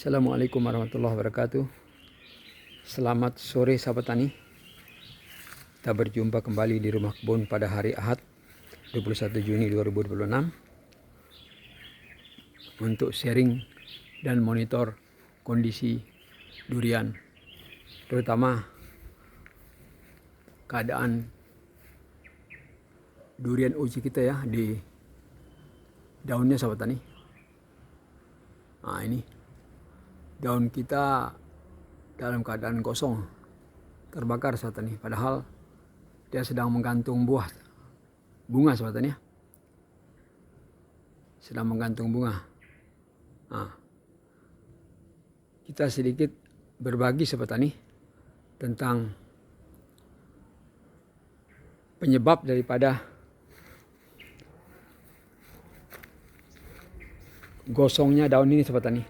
Assalamualaikum warahmatullahi wabarakatuh. Selamat sore sahabat tani. Kita berjumpa kembali di rumah kebun pada hari Ahad 21 Juni 2026 untuk sharing dan monitor kondisi durian, terutama keadaan durian uji kita ya di daunnya sahabat tani. Nah, ini daun kita dalam keadaan kosong, terbakar sahabat tani, padahal dia sedang menggantung bunga sahabat tani ya. Sedang menggantung bunga. Nah, kita sedikit berbagi sahabat tani tentang penyebab daripada gosongnya daun ini sahabat tani.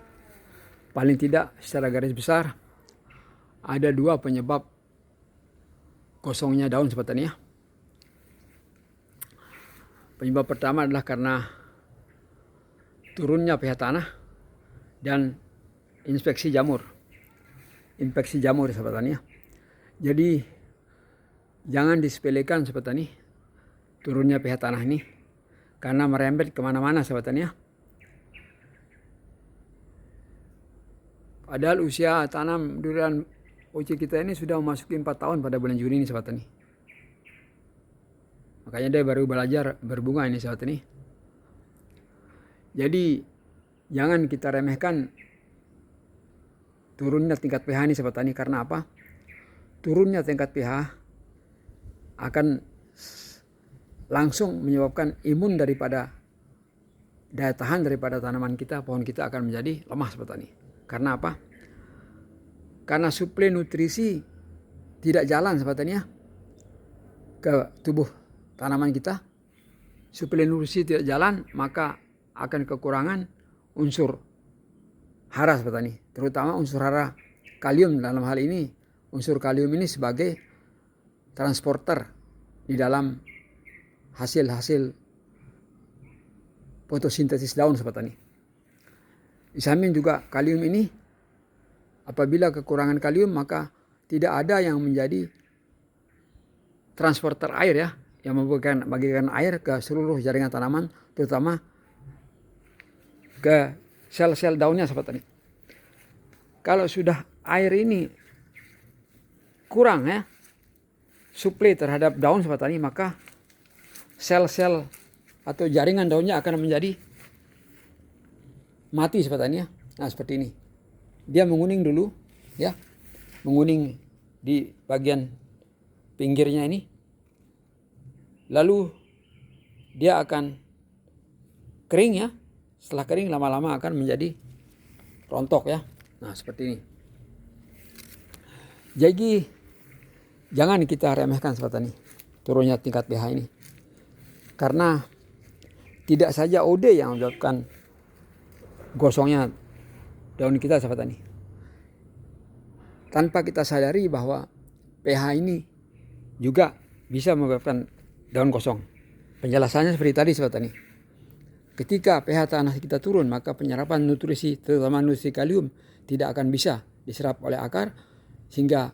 Paling tidak secara garis besar ada dua penyebab gosongnya daun sahabat tani ya. Penyebab pertama adalah karena turunnya pH tanah dan infeksi jamur sahabat tani ya. Jadi jangan disepelekan sahabat tani turunnya pH tanah ini, karena merembet kemana-mana sahabat tani ya. Padahal usia tanam durian uji kita ini sudah memasuki 4 tahun pada bulan Juni ini sahabat tani. Makanya dia baru belajar berbunga ini sahabat tani. Jadi jangan kita remehkan turunnya tingkat pH ini sahabat tani. Karena apa? Turunnya tingkat pH akan langsung menyebabkan imun daripada daya tahan daripada tanaman kita, pohon kita akan menjadi lemah sahabat tani. Karena apa? Karena suplai nutrisi tidak jalan sahabat tani ya ke tubuh tanaman kita. Suplai nutrisi tidak jalan, maka akan kekurangan unsur hara sahabat tani, terutama unsur hara kalium. Dalam hal ini unsur kalium ini sebagai transporter di dalam hasil fotosintesis daun sahabat tani. Di samping juga kalium ini, apabila kekurangan kalium maka tidak ada yang menjadi transporter air ya, yang membagikan air ke seluruh jaringan tanaman, terutama ke sel-sel daunnya sahabat tani. Kalau sudah air ini kurang ya, suplai terhadap daun sahabat tani, maka sel-sel atau jaringan daunnya akan menjadi mati sahabat tani ya. Nah, seperti ini. Dia menguning dulu ya. Menguning di bagian pinggirnya ini. Lalu dia akan kering ya. Setelah kering lama-lama akan menjadi rontok ya. Nah, seperti ini. Jadi jangan kita remehkan sahabat tani turunnya tingkat pH ini. Karena tidak saja OD yang menyebabkan gosongnya daun kita sahabat tani. Tanpa kita sadari bahwa pH ini juga bisa menyebabkan daun gosong. Penjelasannya seperti tadi sahabat tani. Ketika pH tanah kita turun, maka penyerapan nutrisi, terutama nutrisi kalium, tidak akan bisa diserap oleh akar, sehingga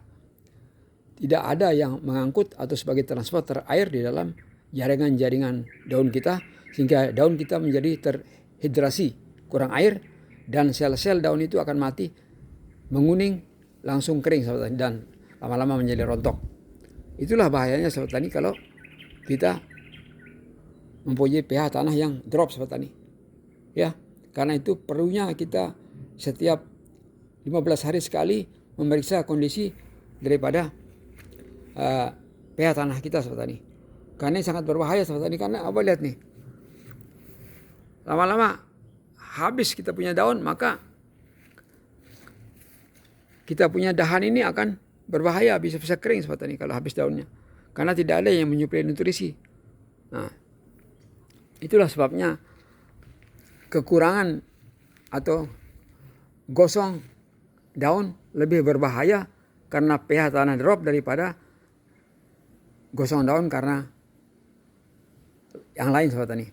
tidak ada yang mengangkut atau sebagai transporter air di dalam jaringan-jaringan daun kita, sehingga daun kita menjadi terhidrasi, kurang air, dan sel-sel daun itu akan mati, menguning, langsung kering sahabat tani, dan lama-lama menjadi rontok. Itulah bahayanya sahabat tani kalau kita mempunyai pH tanah yang drop sahabat tani ya. Karena itu perlunya kita setiap 15 hari sekali memeriksa kondisi daripada pH tanah kita sahabat tani. Karena ini sangat berbahaya sahabat tani. Karena apa, lihat nih, lama-lama habis kita punya daun, maka kita punya dahan ini akan berbahaya, bisa kering sahabat tani kalau habis daunnya, karena tidak ada yang menyuplai nutrisi. Nah, itulah sebabnya kekurangan atau gosong daun lebih berbahaya karena pH tanah drop daripada gosong daun karena yang lain sahabat tani.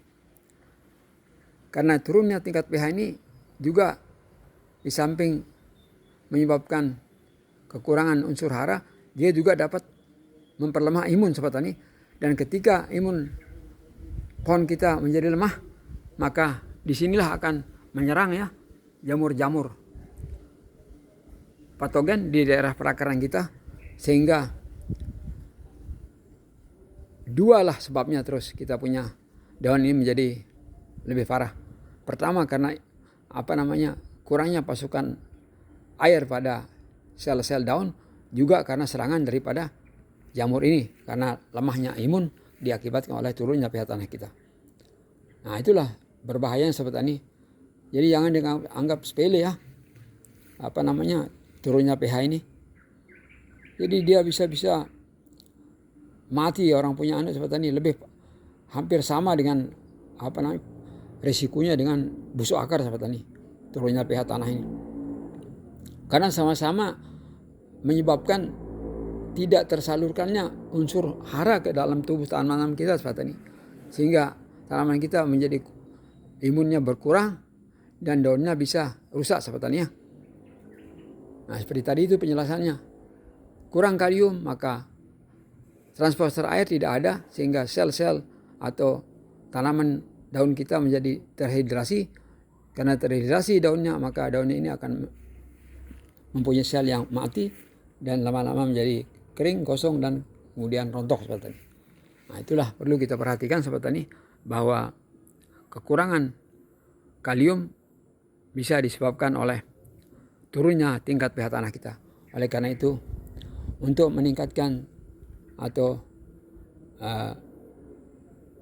Karena turunnya tingkat pH ini juga di samping menyebabkan kekurangan unsur hara, dia juga dapat memperlemah imun sobat tani. Dan ketika imun pohon kita menjadi lemah, maka disinilah akan menyerang ya jamur-jamur patogen di daerah perakaran kita, sehingga dua lah sebabnya terus kita punya daun ini menjadi lebih parah. Pertama karena kurangnya pasukan air pada sel-sel daun, juga karena serangan daripada jamur ini karena lemahnya imun diakibatkan oleh turunnya pH tanah kita. Nah, itulah berbahayanya sobat tani. Jadi jangan dianggap sepele ya turunnya pH ini. Jadi dia bisa mati orang punya anak sobat tani, lebih hampir sama dengan resikonya dengan busuk akar sobat tani, turunnya pH tanah ini. Karena sama-sama menyebabkan tidak tersalurkannya unsur hara ke dalam tubuh tanaman kita sobat tani, sehingga tanaman kita menjadi imunnya berkurang dan daunnya bisa rusak sobat tani ya. Nah, seperti tadi itu penjelasannya. Kurang kalium maka transporter air tidak ada, sehingga sel-sel atau tanaman daun kita menjadi terhidrasi. Karena terhidrasi daunnya, maka daunnya ini akan mempunyai sel yang mati dan lama-lama menjadi kering, kosong, dan kemudian rontok sobat tani. Nah, itulah perlu kita perhatikan sobat tani, bahwa kekurangan kalium bisa disebabkan oleh turunnya tingkat pH tanah kita. Oleh karena itu, untuk meningkatkan atau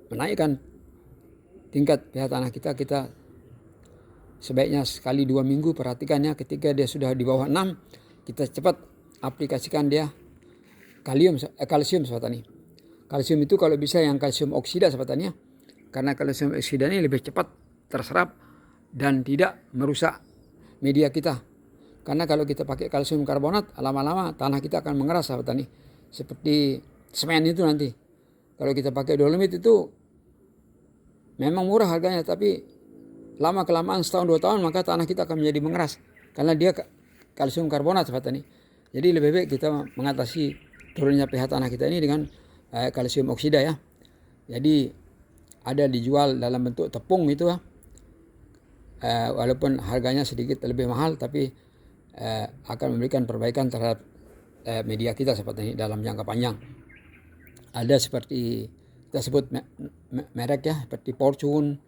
menaikkan tingkat pH tanah kita sebaiknya sekali 2 minggu perhatikannya. Ketika dia sudah di bawah 6, kita cepat aplikasikan dia kalsium sobat tani. Kalsium itu kalau bisa yang kalsium oksida sobat tani ya, karena kalsium oksida ini lebih cepat terserap dan tidak merusak media kita. Karena kalau kita pakai kalsium karbonat, lama-lama tanah kita akan mengeras sahabat tani. Seperti semen itu nanti. Kalau kita pakai dolomit itu memang murah harganya, tapi lama-kelamaan setahun 2 tahun maka tanah kita akan menjadi mengeras. Karena dia kalsium karbonat sahabat tani. Jadi lebih baik kita mengatasi turunnya pH tanah kita ini dengan kalsium oksida ya. Jadi ada dijual dalam bentuk tepung itu ya. Walaupun harganya sedikit lebih mahal, tapi akan memberikan perbaikan terhadap media kita seperti ini dalam jangka panjang. Ada seperti kita sebut merek ya, seperti Fortune,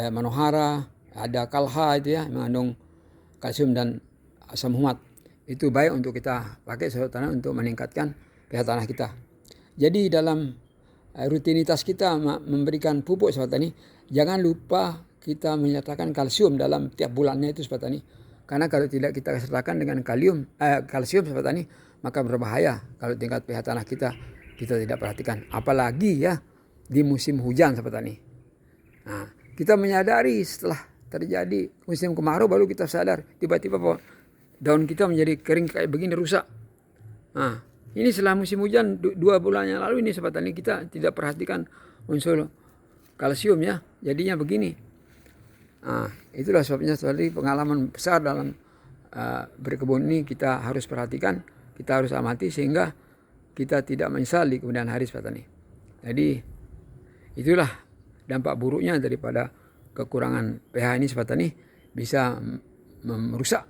Manohara, ada Kalha itu ya, mengandung kalsium dan asam humat. Itu baik untuk kita pakai sebagai tanah untuk meningkatkan pH tanah kita. Jadi dalam rutinitas kita memberikan pupuk sobat tani, jangan lupa kita menyertakan kalsium dalam tiap bulannya itu sobat tani. Karena kalau tidak kita sertakan dengan kalsium sobat tani, maka berbahaya kalau tingkat pH tanah kita tidak perhatikan. Apalagi ya di musim hujan sobat tani. Nah, kita menyadari setelah terjadi musim kemarau baru kita sadar tiba-tiba daun kita menjadi kering kayak begini, rusak. Nah, ini setelah musim hujan 2 bulan yang lalu ini sobat tani, kita tidak perhatikan unsur kalsium ya, jadinya begini. Nah, itulah sebabnya tadi pengalaman besar dalam berkebun ini kita harus perhatikan, kita harus amati sehingga kita tidak menyesal di kemudian hari sobat tani. Jadi itulah dampak buruknya daripada kekurangan pH ini sobat tani, bisa merusak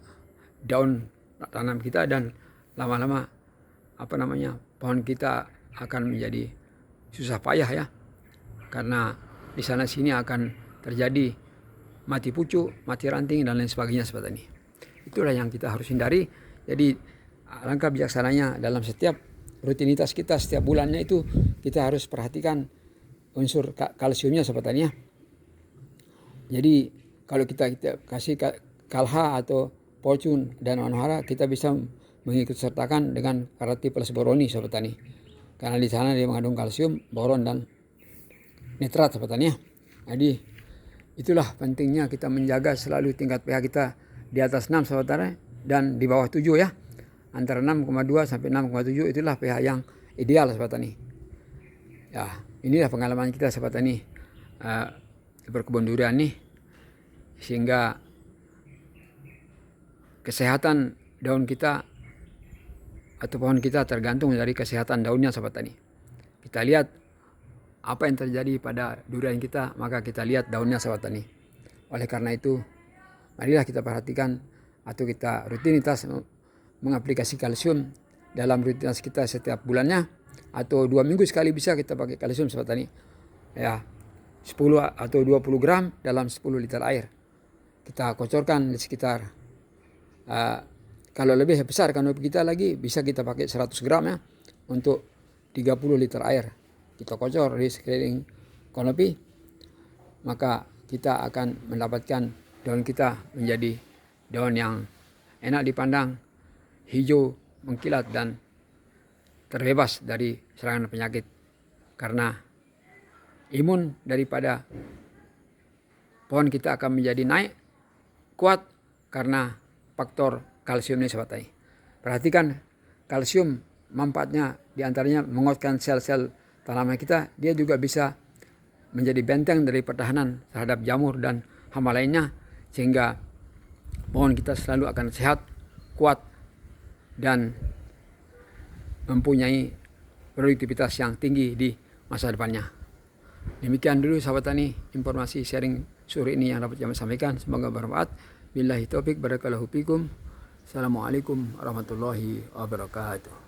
daun tanam kita dan lama-lama pohon kita akan menjadi susah payah ya, karena di sana sini akan terjadi mati pucuk, mati ranting dan lain sebagainya sobat tani. Itulah yang kita harus hindari. Jadi alangkah bijaksananya dalam setiap rutinitas kita setiap bulannya itu kita harus perhatikan unsur kalsiumnya sobat tani ya. Jadi kalau kita kasih Kalha atau Fortune dan Manohara, kita bisa mengikut sertakan dengan Karati plus Boroni sobat tani. Karena di sana dia mengandung kalsium, boron dan nitrat sobat tani ya. Jadi itulah pentingnya kita menjaga selalu tingkat pH kita di atas 6 sobat tani dan di bawah 7 ya. Antara 6,2 sampai 6,7 itulah pH yang ideal sobat tani. Ya, inilah pengalaman kita sobat tani berkebun durian nih, sehingga kesehatan daun kita atau pohon kita tergantung dari kesehatan daunnya, sahabat tani. Kita lihat apa yang terjadi pada durian kita, maka kita lihat daunnya, sahabat tani. Oleh karena itu, marilah kita perhatikan atau kita rutinitas mengaplikasi kalsium dalam rutinitas kita setiap bulannya, atau 2 minggu sekali bisa kita pakai kalsium, sahabat tani. Ya, 10 atau 20 gram dalam 10 liter air. Kita kocorkan di sekitar, kalau lebih besar kanopi kita lagi, bisa kita pakai 100 gram ya, untuk 30 liter air. Kita kocor di sekeliling kanopi, maka kita akan mendapatkan daun kita menjadi daun yang enak dipandang, hijau, mengkilat, dan terbebas dari serangan penyakit. Karena imun daripada pohon kita akan menjadi naik, kuat, karena faktor kalsium ini, sahabat tani. Perhatikan kalsium manfaatnya diantaranya menguatkan sel-sel tanaman kita. Dia juga bisa menjadi benteng dari pertahanan terhadap jamur dan hama lainnya, sehingga pohon kita selalu akan sehat, kuat, dan mempunyai produktivitas yang tinggi di masa depannya. Demikian dulu, sahabat tani, informasi sharing sore ini yang dapat kami sampaikan. Semoga bermanfaat. Billahi taufik, barakallahu fikum. Assalamualaikum warahmatullahi wabarakatuh.